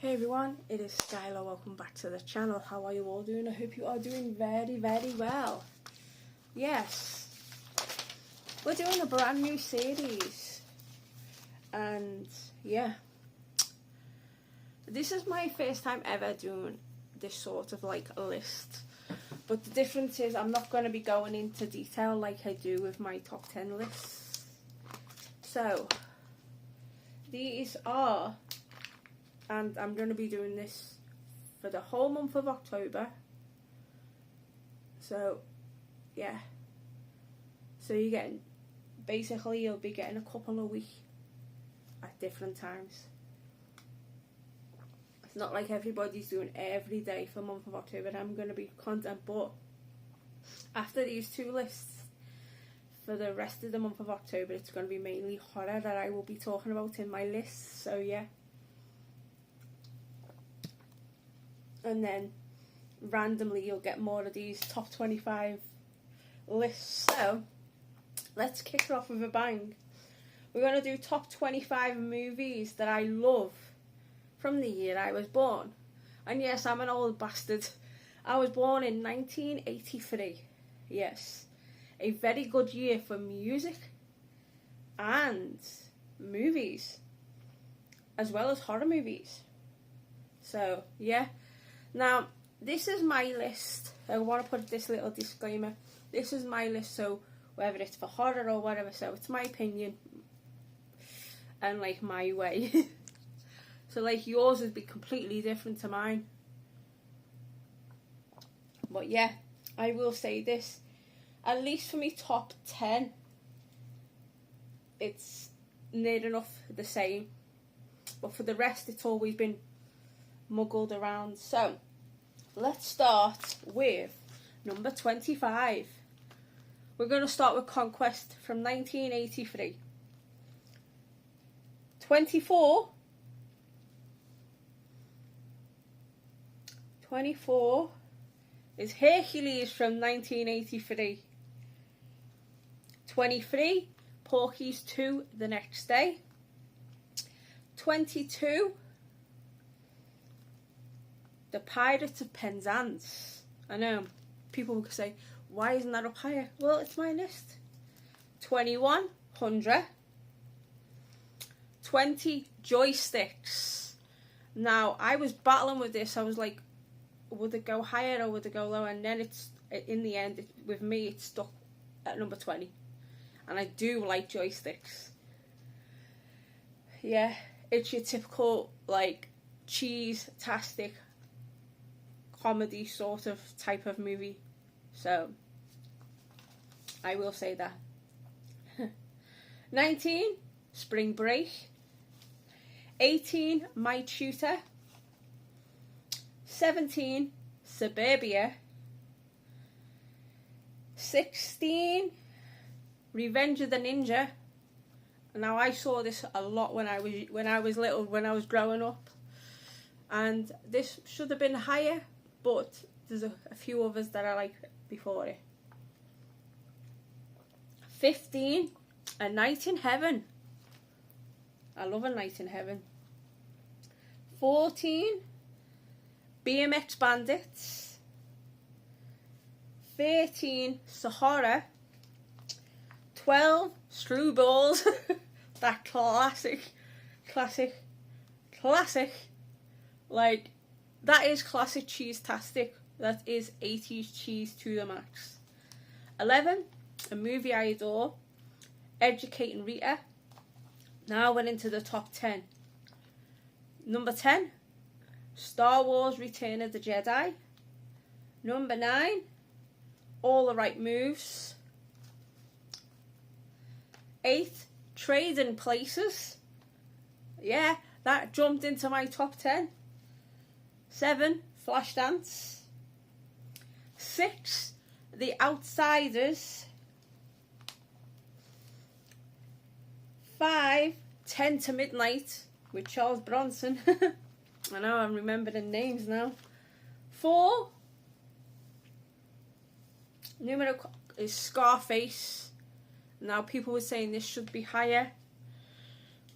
Hey everyone, it is Skyla. Welcome back to the channel. How are you all doing? I hope you are doing very, very well. Yes, we're doing a brand new series, and yeah, this is my first time ever doing this sort of like a list. But the difference is I'm not going to be going into detail like I do with my top 10 lists. So these are, and I'm going to be doing this for the whole month of October. So yeah, so you're getting, basically you'll be getting a couple a week at different times. It's not like everybody's doing every day for the month of October. I'm going to be content, but after these two lists, for the rest of the month of October, it's going to be mainly horror that I will be talking about in my list. So yeah, and then randomly you'll get more of these top 25 lists. So let's kick it off with a bang. We're going to do top 25 movies that I love from the year I was born. And yes, I'm an old bastard. I was born in 1983. Yes, a very good year for music and movies, as well as horror movies. So yeah, now this is my list. I want to put this little disclaimer. This is my list, so whether it's for horror or whatever, so it's my opinion and like my way. So like yours would be completely different to mine. But yeah, I will say this, at least for me top 10, it's near enough the same. But for the rest, it's always been muggled around. So let's start with number 25. We're going to start with Conquest from 1983. 24 is Hercules from 1983. 23, Porky's 2, The Next Day. 22, The Pirates of Penzance. I know, people will say, why isn't that up higher? Well, it's my list. 21, 100. 20, Joysticks. Now, I was battling with this. I was like, would it go higher or would it go lower? And then it's, in the end, with me, it's stuck at number 20. And I do like Joysticks. Yeah, it's your typical, like, cheese-tastic comedy sort of type of movie. So, I will say that. 19, Spring Break. 18, My Tutor. 17, Suburbia. 16, Revenge of the Ninja. Now I saw this a lot when I was little, when I was growing up, and this should have been higher, but there's a few others that I like before it. 15, A Night in Heaven. I love A Night in Heaven. 14, BMX Bandits. 13, Sahara. 12, Screwballs. That classic. Like, that is classic cheese-tastic. That is 80s cheese to the max. 11, a movie I adore, Educating Rita. Now we're into the top 10. Number 10, Star Wars Return of the Jedi. Number 9, All the Right Moves. 8, Trading Places. Yeah, that jumped into my top 10. 7, Flashdance. 6, The Outsiders. 5, 10 to Midnight with Charles Bronson. I know, I'm remembering names now. 4, numero is Scarface. Now people were saying this should be higher,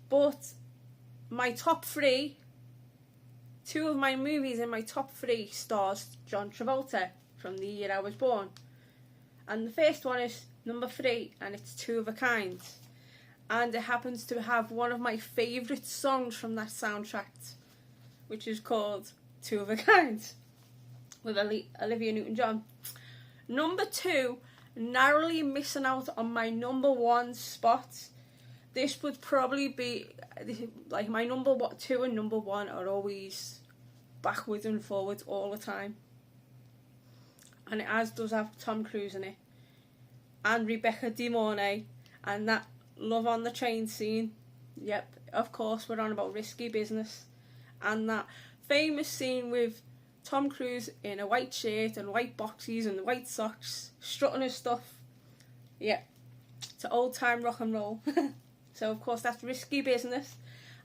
but my top 3 two of my movies in my top 3 stars John Travolta from the year I was born. And the first one is number 3, and it's Two of a Kind. And it happens to have one of my favourite songs from that soundtrack, which is called Two of a Kind, with Olivia Newton-John. Number 2, narrowly missing out on my number 1 spot. This would probably be, like, my number 2 and number 1 are always backwards and forwards all the time. And it does have Tom Cruise in it. And Rebecca De Mornay. And that Love on the Train scene. Yep, of course, we're on about Risky Business. And that famous scene with Tom Cruise in a white shirt and white boxies and white socks, strutting his stuff. Yep, it's old time rock and roll. So, of course, that's Risky Business.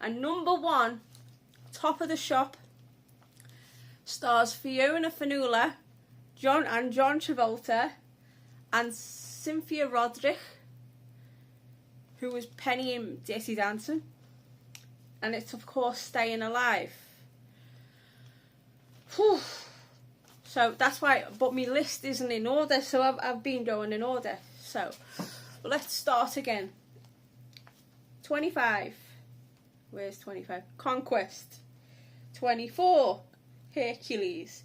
And number 1, top of the shop, stars Fiona Fanula, John Travolta, and Cynthia Roderick, who was Penny in Dirty Dancing. And it's, of course, Staying Alive. Whew. So that's why, but my list isn't in order, so I've been going in order. So let's start again. 25. Where's 25? Conquest. 24. Hercules.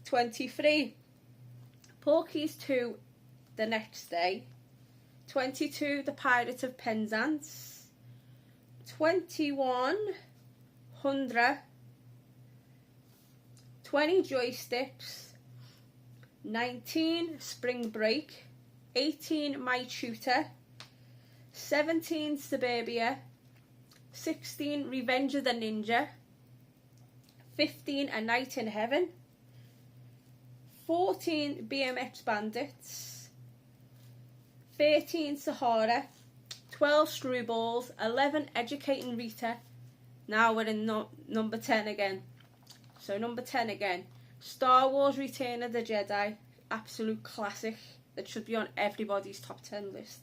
23. Porky's 2, The Next Day. 22. The Pirates of Penzance. 21. 100. 20. Joysticks. 19. Spring Break. 18. My Tutor. 17. Suburbia. 16. Revenge of the Ninja. 15. A Night in Heaven. 14. BMX Bandits. 13. Sahara. 12. Screwballs. 11. Educating Rita. Now we're in number 10 again. So number 10 again. Star Wars Return of the Jedi. Absolute classic. That should be on everybody's top 10 list.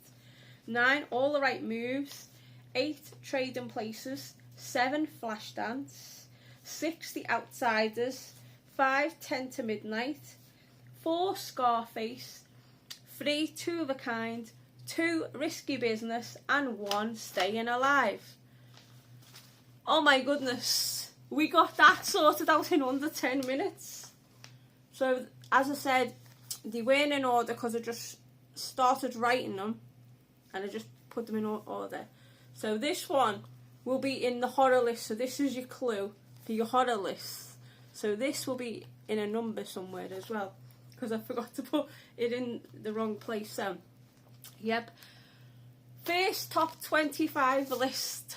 9. All the Right Moves. 8. Trading Places. 7. Flashdance. 6. The Outsiders. 5. 10 to Midnight. 4. Scarface. 3. Two of a Kind. 2. Risky Business. And 1. Staying Alive. Oh my goodness. We got that sorted out in under 10 minutes. So, as I said, they weren't in order because I just started writing them and I just put them in order. So this one will be in the horror list. So this is your clue for your horror list. So this will be in a number somewhere as well, because I forgot to put it in the wrong place. So, yep. First top 25 list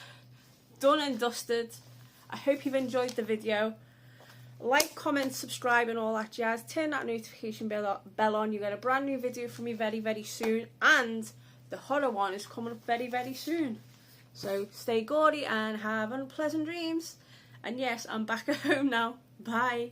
done and dusted. I hope you've enjoyed the video. Like, comment, subscribe and all that jazz. Turn that notification bell on. You get a brand new video from me very, very soon. And the horror one is coming up very, very soon. So stay gaudy and have unpleasant dreams. And yes, I'm back at home now. Bye.